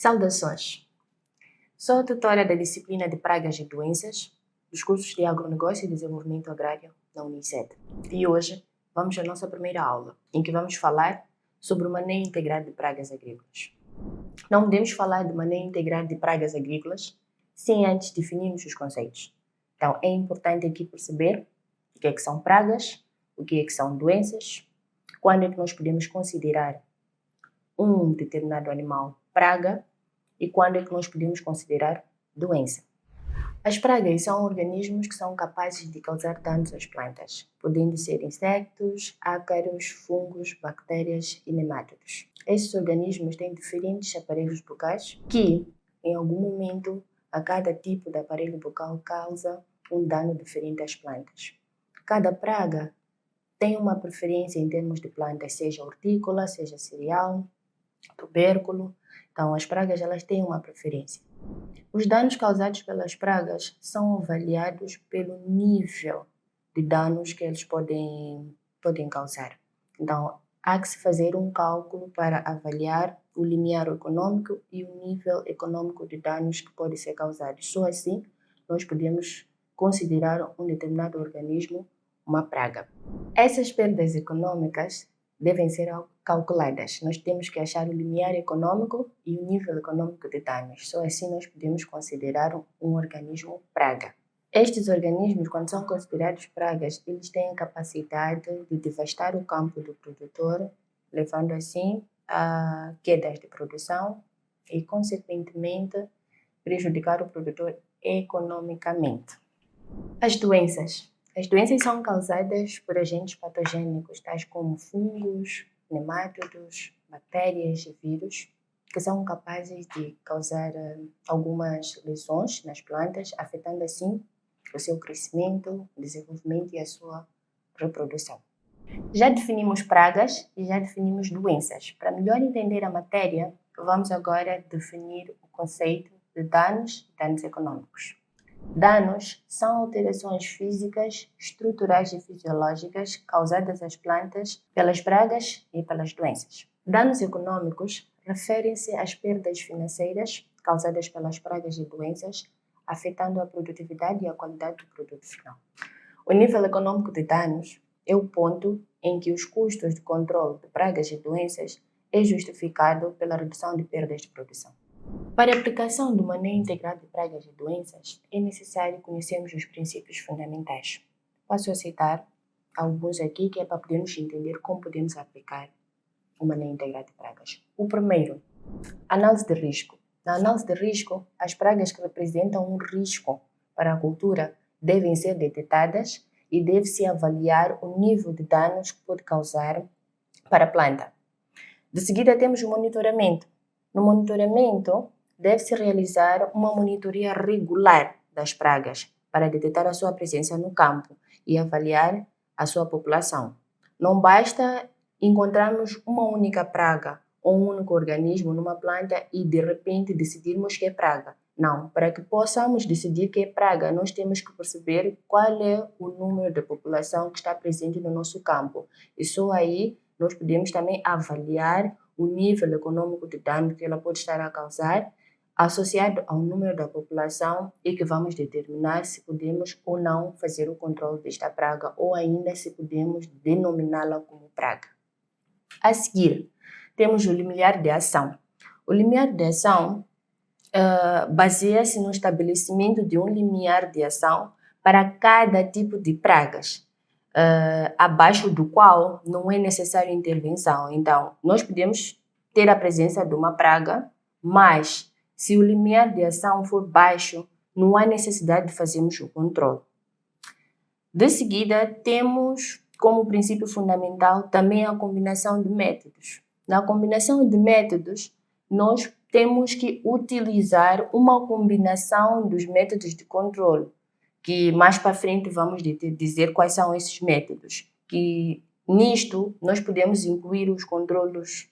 Saudações! Sou a tutora da disciplina de Pragas e Doenças dos cursos de Agronegócio e Desenvolvimento Agrário da Uniced. E hoje vamos à nossa primeira aula, em que vamos falar sobre o manejo integrado de pragas agrícolas. Não podemos falar de manejo integrado de pragas agrícolas sem antes definirmos os conceitos. Então, é importante aqui perceber o que é que são pragas, o que é que são doenças, quando é que nós podemos considerar um determinado animal praga e quando é que nós podemos considerar doença. As pragas são organismos que são capazes de causar danos às plantas, podendo ser insectos, ácaros, fungos, bactérias e nemátodos. Estes organismos têm diferentes aparelhos bucais que, em algum momento, a cada tipo de aparelho bucal causa um dano diferente às plantas. Cada praga tem uma preferência em termos de plantas, seja hortícola, seja cereal, tubérculo. Então, as pragas elas têm uma preferência. Os danos causados pelas pragas são avaliados pelo nível de danos que eles podem causar. Então, há que se fazer um cálculo para avaliar o limiar econômico e o nível econômico de danos que podem ser causados. Só assim, nós podemos considerar um determinado organismo uma praga. Essas perdas econômicas devem ser calculadas. Nós temos que achar o limiar econômico e o nível econômico de danos. Só assim nós podemos considerar um organismo praga. Estes organismos, quando são considerados pragas, eles têm a capacidade de devastar o campo do produtor, levando assim a quedas de produção e, consequentemente, prejudicar o produtor economicamente. As doenças. As doenças são causadas por agentes patogênicos, tais como fungos, nemátodos, bactérias e vírus, que são capazes de causar algumas lesões nas plantas, afetando assim o seu crescimento, desenvolvimento e a sua reprodução. Já definimos pragas e já definimos doenças. Para melhor entender a matéria, vamos agora definir o conceito de danos e danos econômicos. Danos são alterações físicas, estruturais e fisiológicas causadas às plantas pelas pragas e pelas doenças. Danos econômicos referem-se às perdas financeiras causadas pelas pragas e doenças, afetando a produtividade e a qualidade do produto final. O nível econômico de danos é o ponto em que os custos de controle de pragas e doenças é justificado pela redução de perdas de produção. Para a aplicação do manejo integrado de pragas e doenças, é necessário conhecermos os princípios fundamentais. Passo a citar alguns aqui que é para podermos entender como podemos aplicar o manejo integrado de pragas. O primeiro, análise de risco. Na análise de risco, as pragas que representam um risco para a cultura devem ser detectadas e deve-se avaliar o nível de danos que pode causar para a planta. De seguida, temos o monitoramento. No monitoramento, deve-se realizar uma monitoria regular das pragas para detectar a sua presença no campo e avaliar a sua população. Não basta encontrarmos uma única praga ou um único organismo numa planta e de repente decidirmos que é praga. Não, para que possamos decidir que é praga, nós temos que perceber qual é o número de população que está presente no nosso campo. E só aí nós podemos também avaliar o nível econômico de dano que ela pode estar a causar, associado ao número da população, e que vamos determinar se podemos ou não fazer o controle desta praga ou ainda se podemos denominá-la como praga. A seguir, temos o limiar de ação. O limiar de ação baseia-se no estabelecimento de um limiar de ação para cada tipo de pragas, abaixo do qual não é necessária intervenção. Então, nós podemos ter a presença de uma praga, mas se o limiar de ação for baixo, não há necessidade de fazermos o controle. De seguida, temos como princípio fundamental também a combinação de métodos. Na combinação de métodos, nós temos que utilizar uma combinação dos métodos de controle, que mais para frente vamos dizer quais são esses métodos. Que nisto nós podemos incluir os controles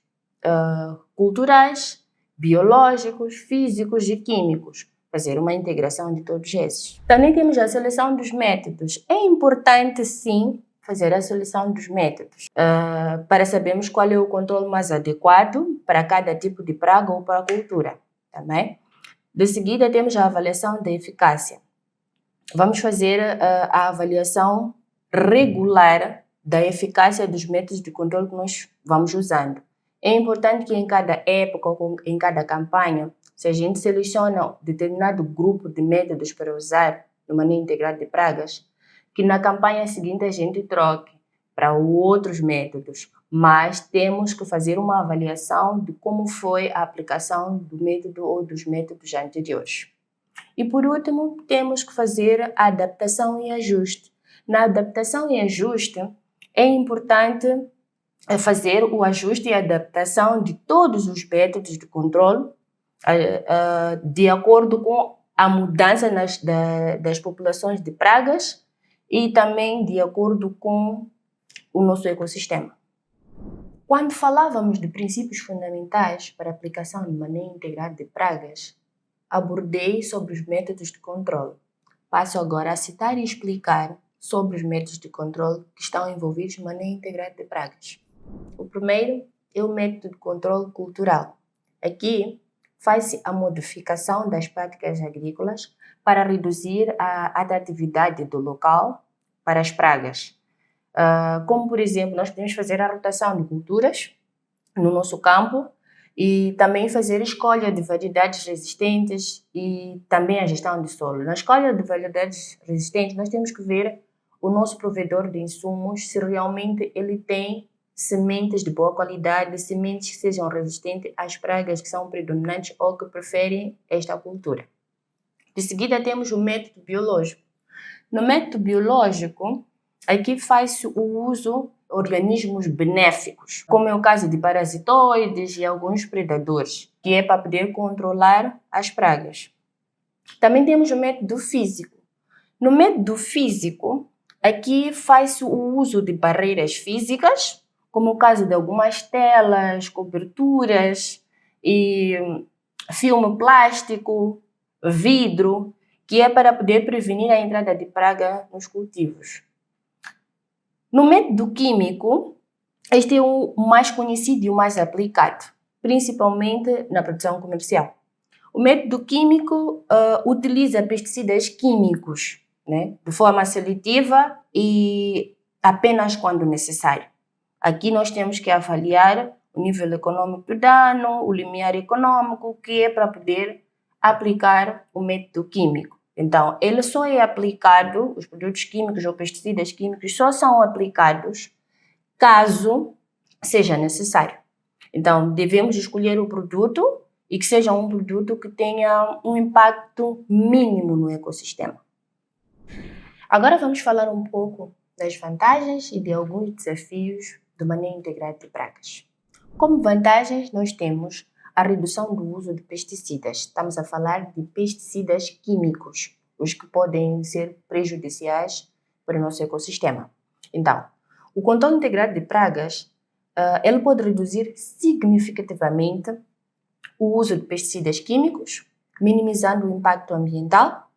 culturais, biológicos, físicos e químicos, fazer uma integração de todos esses. Também temos a seleção dos métodos. É importante, sim, fazer a seleção dos métodos para sabermos qual é o controle mais adequado para cada tipo de praga ou para a cultura. também. De seguida, temos a avaliação da eficácia. Vamos fazer a avaliação regular da eficácia dos métodos de controle que nós vamos usando. É importante que em cada época ou em cada campanha, se a gente seleciona determinado grupo de métodos para usar no manejo integrado de pragas, que na campanha seguinte a gente troque para outros métodos, mas temos que fazer uma avaliação de como foi a aplicação do método ou dos métodos anteriores. E por último, temos que fazer a adaptação e ajuste. Na adaptação e ajuste, é importante fazer o ajuste e adaptação de todos os métodos de controle de acordo com a mudança das populações de pragas e também de acordo com o nosso ecossistema. Quando falávamos de princípios fundamentais para a aplicação de manejo integrado de pragas, abordei sobre os métodos de controle. Passo agora a citar e explicar sobre os métodos de controle que estão envolvidos no manejo integrado de pragas. O primeiro é o método de controle cultural. Aqui faz-se a modificação das práticas agrícolas para reduzir a atratividade do local para as pragas. Como, por exemplo, nós podemos fazer a rotação de culturas no nosso campo e também fazer escolha de variedades resistentes e também a gestão de solo. Na escolha de variedades resistentes, nós temos que ver o nosso provedor de insumos, se realmente ele tem sementes de boa qualidade, sementes que sejam resistentes às pragas que são predominantes ou que preferem esta cultura. De seguida, temos o método biológico. No método biológico, aqui faz-se o uso de organismos benéficos, como é o caso de parasitoides e alguns predadores, que é para poder controlar as pragas. Também temos o método físico. No método físico, aqui faz-se o uso de barreiras físicas, como o caso de algumas telas, coberturas e filme plástico, vidro, que é para poder prevenir a entrada de praga nos cultivos. No método químico, este é o mais conhecido e o mais aplicado, principalmente na produção comercial. O método químico utiliza pesticidas químicos, né, de forma seletiva e apenas quando necessário. Aqui nós temos que avaliar o nível econômico do dano, o limiar econômico, que é para poder aplicar o método químico. Então, ele só é aplicado, os produtos químicos ou pesticidas químicos só são aplicados caso seja necessário. Então, devemos escolher o produto e que seja um produto que tenha um impacto mínimo no ecossistema. Agora vamos falar um pouco das vantagens e de alguns desafios do manejo integrado de pragas. Como vantagens, nós temos a redução do uso de pesticidas. Estamos a falar de pesticidas químicos, os que podem ser prejudiciais para o nosso ecossistema. Então, o controle integrado de pragas, ele pode reduzir significativamente o uso de pesticidas químicos, minimizando o impacto ambiental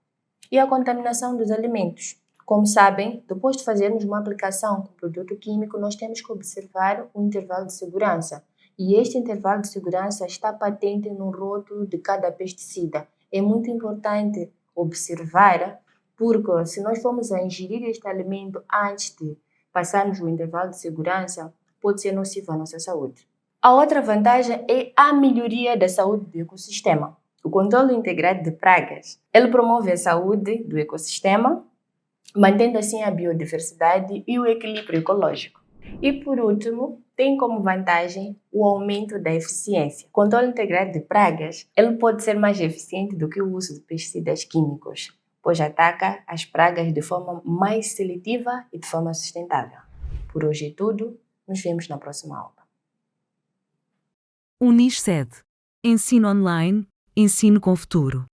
e a contaminação dos alimentos. Como sabem, depois de fazermos uma aplicação com produto químico, nós temos que observar o intervalo de segurança. E este intervalo de segurança está patente no rótulo de cada pesticida. É muito importante observar, porque se nós formos a ingerir este alimento antes de passarmos o intervalo de segurança, pode ser nocivo à nossa saúde. A outra vantagem é a melhoria da saúde do ecossistema. O controle integrado de pragas, ele promove a saúde do ecossistema, mantendo assim a biodiversidade e o equilíbrio ecológico. E por último, tem como vantagem o aumento da eficiência. O controle integrado de pragas, ele pode ser mais eficiente do que o uso de pesticidas químicos, pois ataca as pragas de forma mais seletiva e de forma sustentável. Por hoje é tudo, nos vemos na próxima aula. Unisced. Ensino online, ensino com futuro.